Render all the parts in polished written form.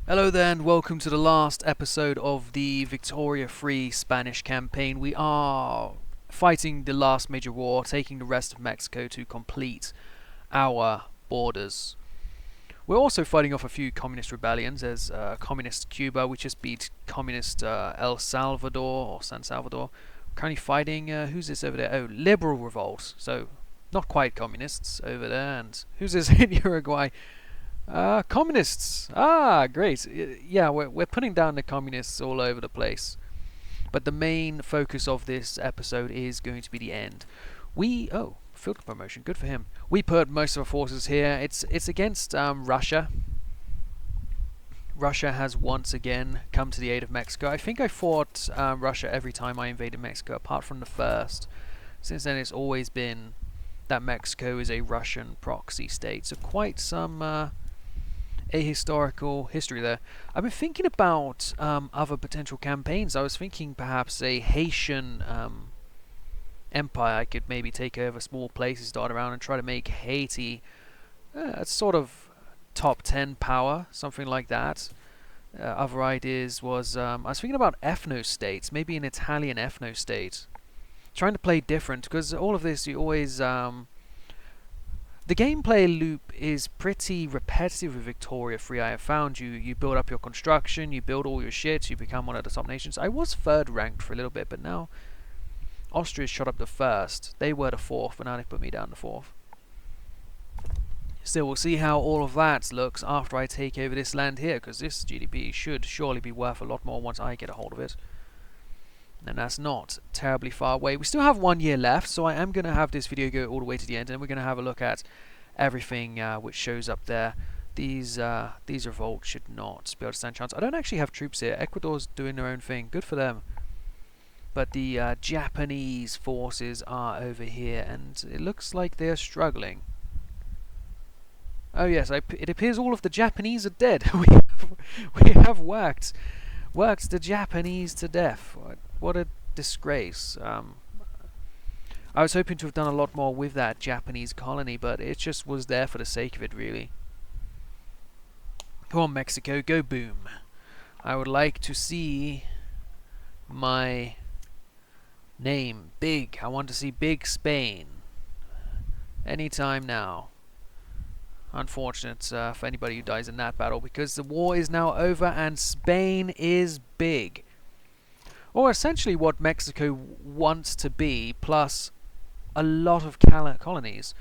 Hello there and welcome to the last episode of the Victoria-free Spanish campaign. We are fighting the last major war, taking the rest of Mexico to complete our borders. We're also fighting off a few communist rebellions. There's communist Cuba, which just beat communist El Salvador or San Salvador. Currently fighting, who's this over there? Oh, liberal revolt. So not quite communists over there. And who's this in Uruguay? Communists. Ah, great. Yeah, we're putting down the communists all over the place. But the main focus of this episode is going to be the end. Field promotion. Good for him. We put most of our forces here. It's against Russia. Russia has once again come to the aid of Mexico. I think I fought Russia every time I invaded Mexico, apart from the first. Since then, it's always been that Mexico is a Russian proxy state. So quite some ahistorical history there. I've been thinking about other potential campaigns. I was thinking perhaps a Haitian empire. I could maybe take over small places dot around and try to make Haiti a sort of top 10 power, something like that. Other ideas was I was thinking about ethno-states, maybe an Italian ethno-state. Trying to play different, because all of this you always the gameplay loop is pretty repetitive with Victoria Free. I have found you build up your construction, you build all your shit, you become one of the top nations. I was third ranked for a little bit, but now Austria shot up to first. They were the fourth, but now they put me down to fourth. Still, we'll see how all of that looks after I take over this land here, because this GDP should surely be worth a lot more once I get a hold of it. And that's not terribly far away. We still have 1 year left, so I am going to have this video go all the way to the end, and we're going to have a look at everything which shows up there. These revolts should not be able to stand a chance. I don't actually have troops here. Ecuador's doing their own thing. Good for them. But the Japanese forces are over here, and it looks like they're struggling. Oh yes, it appears all of the Japanese are dead. we have worked the Japanese to death. What a disgrace. I was hoping to have done a lot more with that Japanese colony, but it just was there for the sake of it, really. Come on, Mexico, go boom. I would like to see my name big. I want to see big Spain. Anytime now. Unfortunate for anybody who dies in that battle, because the war is now over and Spain is big. Or essentially what Mexico wants to be, plus a lot of colonies.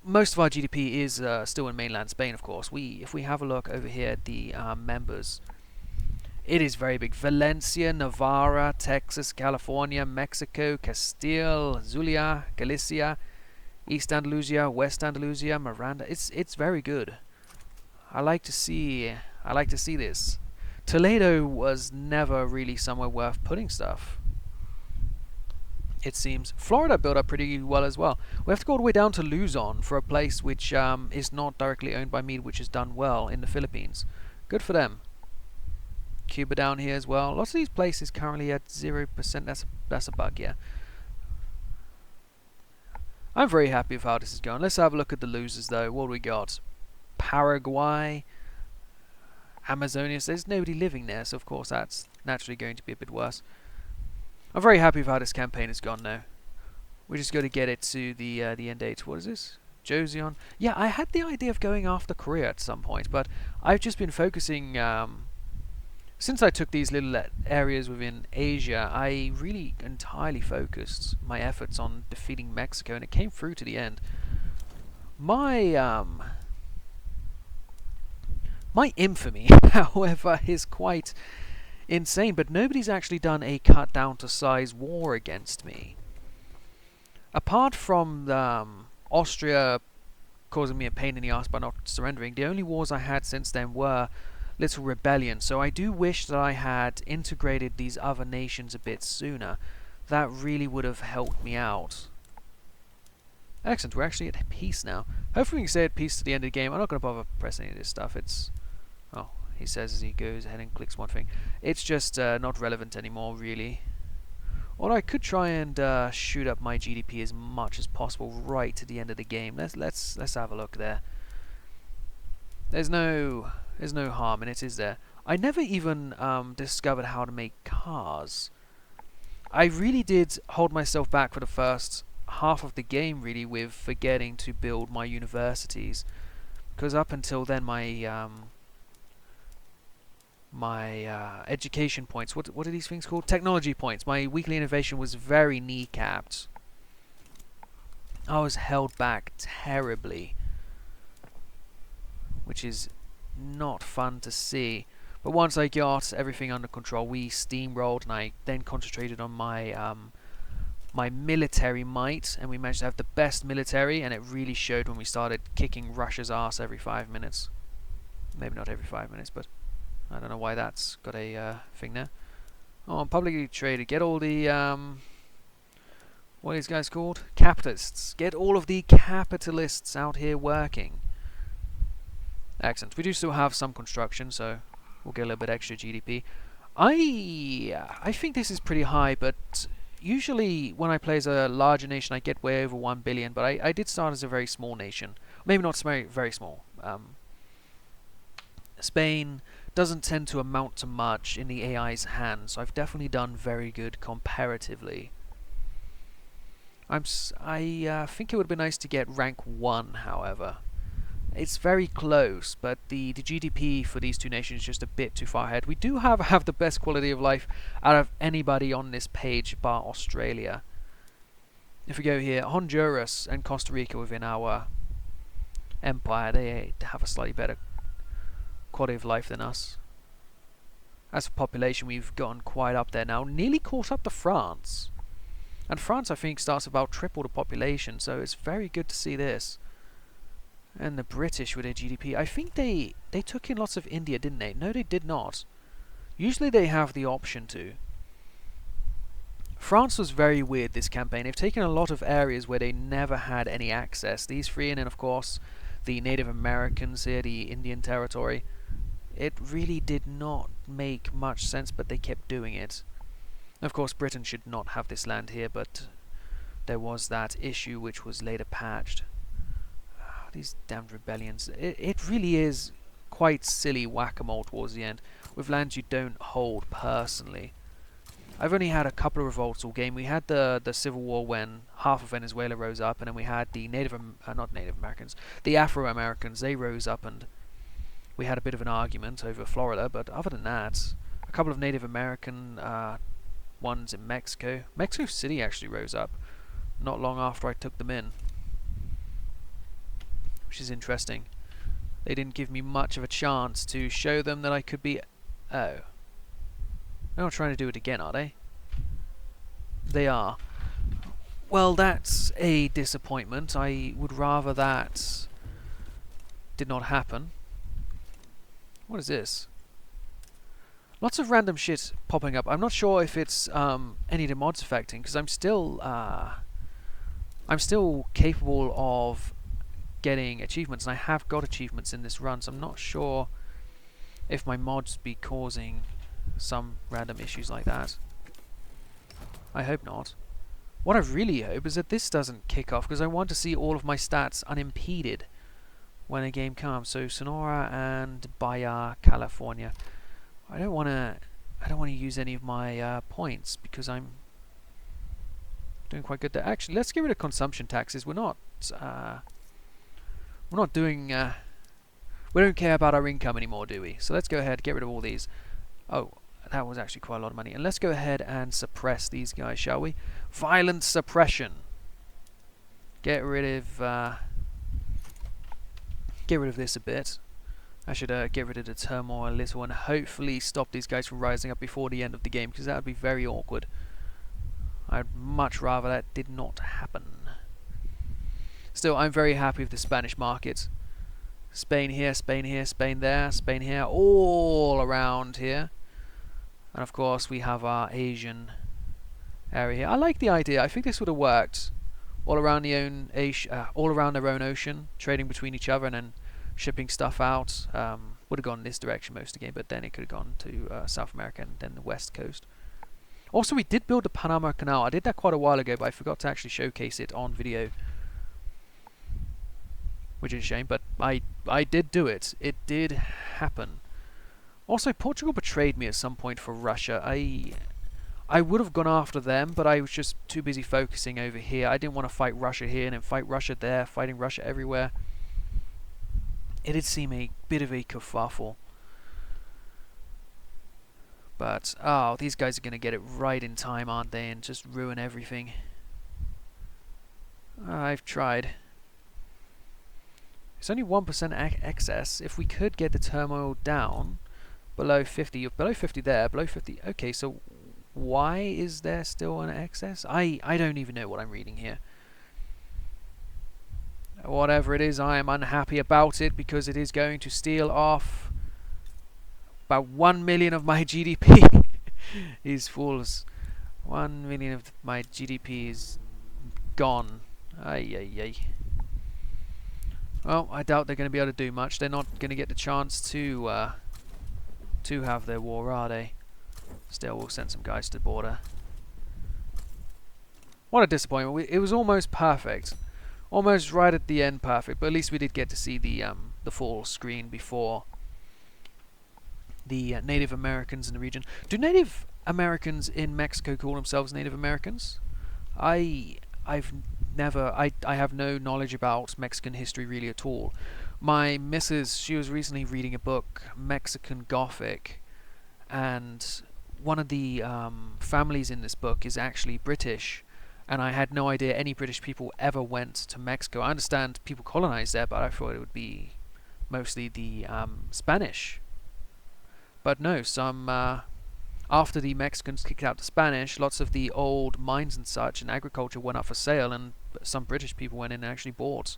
Most of our GDP is still in mainland Spain, of course. If we have a look over here at the members, it is very big. Valencia, Navarra, Texas, California, Mexico, Castile, Zulia, Galicia, East Andalusia, West Andalusia, Miranda. It's very good. I like to see this. Toledo was never really somewhere worth putting stuff, it seems. Florida built up pretty well as well. We have to go all the way down to Luzon for a place which is not directly owned by me, which has done well in the Philippines. Good for them. Cuba down here as well. Lots of these places currently at 0%. That's a bug, yeah. I'm very happy with how this is going. Let's have a look at the losers though. What do we got? Paraguay, Amazonia. There's nobody living there, so of course that's naturally going to be a bit worse. I'm very happy with how this campaign has gone now. We're just going to get it to the end date. What is this? Joseon. Yeah, I had the idea of going after Korea at some point, but I've just been focusing. Since I took these little areas within Asia, I really entirely focused my efforts on defeating Mexico, and it came through to the end. My infamy, however, is quite insane, but nobody's actually done a cut down to size war against me. Apart from Austria causing me a pain in the ass by not surrendering, the only wars I had since then were little rebellions, so I do wish that I had integrated these other nations a bit sooner. That really would have helped me out. Excellent, we're actually at peace now. Hopefully we can stay at peace to the end of the game. I'm not going to bother pressing any of this stuff. It's... oh, he says as he goes ahead and clicks one thing. It's just not relevant anymore, really. Or I could try and shoot up my GDP as much as possible right to the end of the game. Let's have a look there. There's no harm in it, is there? I never even discovered how to make cars. I really did hold myself back for the first half of the game, really, with forgetting to build my universities, because up until then my education points, what are these things called? Technology points. My weekly innovation was very kneecapped. I was held back terribly, which is not fun to see. But once I got everything under control, we steamrolled, and I then concentrated on my my military might, and we managed to have the best military, and it really showed when we started kicking Russia's ass every 5 minutes. Maybe not every 5 minutes, but I don't know why that's got a thing there. Oh, publicly traded. Get all the what are these guys called? Capitalists. Get all of the capitalists out here working. Excellent. We do still have some construction, so we'll get a little bit extra GDP. I think this is pretty high, but usually when I play as a larger nation, I get way over 1 billion. But I did start as a very small nation. Maybe not very small. Spain doesn't tend to amount to much in the AI's hands, so I've definitely done very good comparatively. I think it would be nice to get rank 1, however. It's very close, but the GDP for these two nations is just a bit too far ahead. We do have the best quality of life out of anybody on this page, bar Australia. If we go here, Honduras and Costa Rica within our empire, they have a slightly better quality of life than us. As for population, we've gotten quite up there now, nearly caught up to France. And France, I think, starts about triple the population, so it's very good to see this. And the British with their GDP, I think they took in lots of India, didn't they? No, they did not. Usually they have the option to. France was very weird this campaign. They've taken a lot of areas where they never had any access. These three, and then of course the Native Americans here, the Indian territory. It really did not make much sense, but they kept doing it. Of course, Britain should not have this land here, but there was that issue which was later patched. These damned rebellions. It really is quite silly whack-a-mole towards the end, with lands you don't hold personally. I've only had a couple of revolts all game. We had the Civil War when half of Venezuela rose up, and then we had the not Native Americans, the Afro-Americans. They rose up, and we had a bit of an argument over Florida, but other than that, a couple of Native American ones in Mexico. Mexico City actually rose up not long after I took them in, which is interesting. They didn't give me much of a chance to show them that I could be... Oh. They're not trying to do it again, are they? They are. Well, that's a disappointment. I would rather that did not happen. What is this? Lots of random shit popping up. I'm not sure if it's any of the mods affecting, because I'm still capable of getting achievements, and I have got achievements in this run, so I'm not sure if my mods be causing some random issues like that. I hope not. What I really hope is that this doesn't kick off, because I want to see all of my stats unimpeded when a game comes. So Sonora and Baja California. I don't want to use any of my points, because I'm doing quite good there. Actually, let's get rid of consumption taxes. We're not doing we don't care about our income anymore, do we? So let's go ahead, get rid of all these. Oh, that was actually quite a lot of money. And let's go ahead and suppress these guys, shall we? Violent suppression. Get rid of this a bit. I should get rid of the turmoil a little, and hopefully stop these guys from rising up before the end of the game, because that would be very awkward. I'd much rather that did not happen. Still, I'm very happy with the Spanish market. Spain here, Spain here, Spain there, Spain here, all around here. And of course we have our Asian area here. I like the idea. I think this would have worked all around their own ocean, trading between each other and then shipping stuff out. Would have gone this direction most of the game, but then it could have gone to South America and then the west coast. Also, we did build the Panama Canal. I did that quite a while ago, but I forgot to actually showcase it on video, which is a shame, but I did do it. It did happen. Also, Portugal betrayed me at some point for Russia. I would have gone after them, but I was just too busy focusing over here. I didn't want to fight Russia here and then fight Russia there, fighting Russia everywhere. It did seem a bit of a kerfuffle. But, oh, these guys are going to get it right in time, aren't they? And just ruin everything. I've tried. It's only 1% excess. If we could get the turmoil down below 50, below 50 there, below 50. Okay, so why is there still an excess? I don't even know what I'm reading here. Whatever it is, I am unhappy about it because it is going to steal off about 1 million of my GDP. These fools. 1 million of my GDP is gone. Ay, ay, ay. Well, I doubt they're going to be able to do much. They're not going to get the chance to have their war, are they? Still, we'll send some guys to the border. What a disappointment. It was almost perfect. Almost right at the end perfect, but at least we did get to see the full screen before the Native Americans in the region. Do Native Americans in Mexico call themselves Native Americans? I have no knowledge about Mexican history really at all. My missus, she was recently reading a book, Mexican Gothic, and one of the families in this book is actually British, and I had no idea any British people ever went to Mexico. I understand people colonized there, but I thought it would be mostly the Spanish. But no, after the Mexicans kicked out the Spanish, lots of the old mines and such and agriculture went up for sale, and some British people went in and actually bought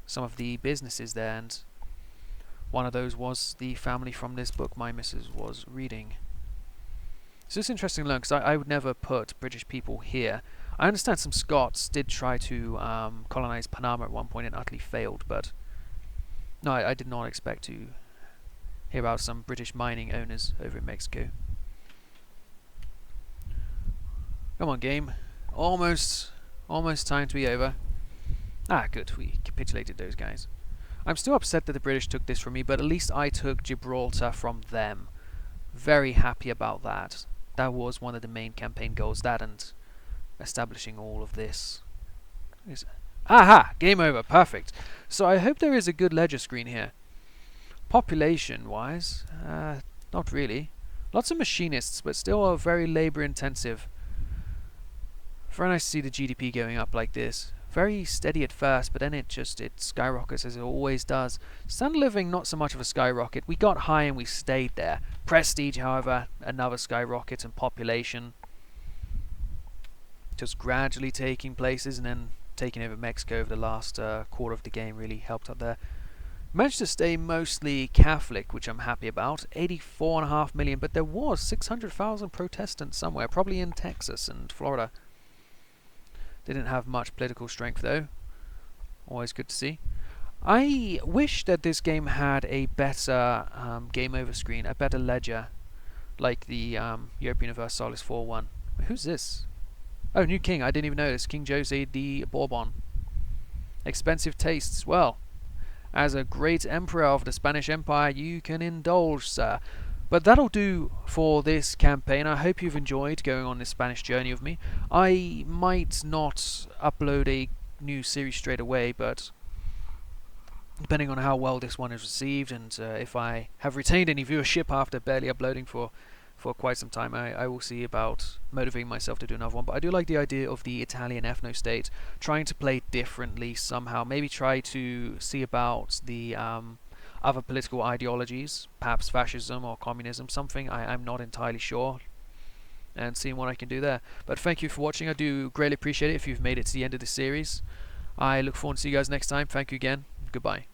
some of the businesses there, and one of those was the family from this book my missus was reading. So it's interesting to learn, because I would never put British people here. I understand some Scots did try to colonize Panama at one point and utterly failed, but no, I did not expect to hear about some British mining owners over in Mexico. Come on, game. Almost time to be over. Ah, good. We capitulated those guys. I'm still upset that the British took this from me, but at least I took Gibraltar from them. Very happy about that. That was one of the main campaign goals. That and establishing all of this. Aha! Game over. Perfect. So I hope there is a good ledger screen here. Population-wise, not really. Lots of machinists, but still very labor-intensive. Very nice to see the GDP going up like this. Very steady at first, but then it skyrockets as it always does. Standard living, not so much of a skyrocket. We got high and we stayed there. Prestige, however, another skyrocket, and population just gradually taking places, and then taking over Mexico over the last quarter of the game really helped up there. Managed to stay mostly Catholic, which I'm happy about. 84.5 million, but there was 600,000 Protestants somewhere, probably in Texas and Florida. Didn't have much political strength though. Always good to see. I wish that this game had a better game over screen, a better ledger, like the Europe Universalis 4-1. Who's this? Oh, new king. I didn't even notice. King Jose de Bourbon. Expensive tastes. Well, as a great emperor of the Spanish Empire, you can indulge, sir. But that'll do for this campaign. I hope you've enjoyed going on this Spanish journey with me. I might not upload a new series straight away, but depending on how well this one is received, and if I have retained any viewership after barely uploading for quite some time, I will see about motivating myself to do another one. But I do like the idea of the Italian ethno-state, trying to play differently somehow. Maybe try to see about the other political ideologies, perhaps fascism or communism, something. I'm not entirely sure, and seeing what I can do there. But thank you for watching. I do greatly appreciate it if you've made it to the end of the series. I look forward to see you guys next time. Thank you again. Goodbye.